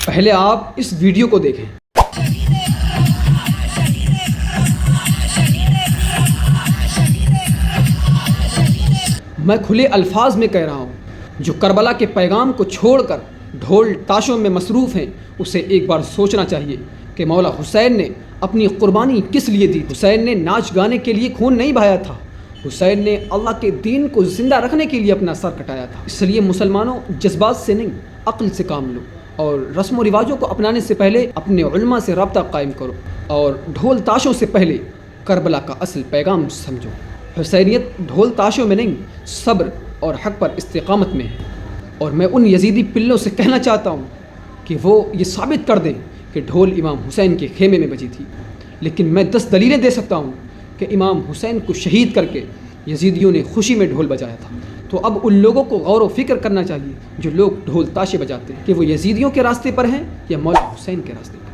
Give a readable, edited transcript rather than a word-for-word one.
پہلے آپ اس ویڈیو کو دیکھیں۔ میں کھلے الفاظ میں کہہ رہا ہوں، جو کربلا کے پیغام کو چھوڑ کر ڈھول تاشوں میں مصروف ہیں، اسے ایک بار سوچنا چاہیے کہ مولا حسین نے اپنی قربانی کس لیے دی۔ حسین نے ناچ گانے کے لیے خون نہیں بہایا تھا، حسین نے اللہ کے دین کو زندہ رکھنے کے لیے اپنا سر کٹایا تھا۔ اس لیے مسلمانوں، جذبات سے نہیں، عقل سے کام لو، اور رسم و رواجوں کو اپنانے سے پہلے اپنے علماء سے رابطہ قائم کرو، اور ڈھول تاشوں سے پہلے کربلا کا اصل پیغام سمجھو۔ حسینیت ڈھول تاشوں میں نہیں، صبر اور حق پر استقامت میں ہے۔ اور میں ان یزیدی پلوں سے کہنا چاہتا ہوں کہ وہ یہ ثابت کر دیں کہ ڈھول امام حسین کے خیمے میں بجی تھی، لیکن میں 10 دلیلیں دے سکتا ہوں کہ امام حسین کو شہید کر کے یزیدیوں نے خوشی میں ڈھول بجایا تھا۔ تو اب ان لوگوں کو غور و فکر کرنا چاہیے جو لوگ ڈھول تاشے بجاتے ہیں، کہ وہ یزیدیوں کے راستے پر ہیں یا مولا حسین کے راستے پر۔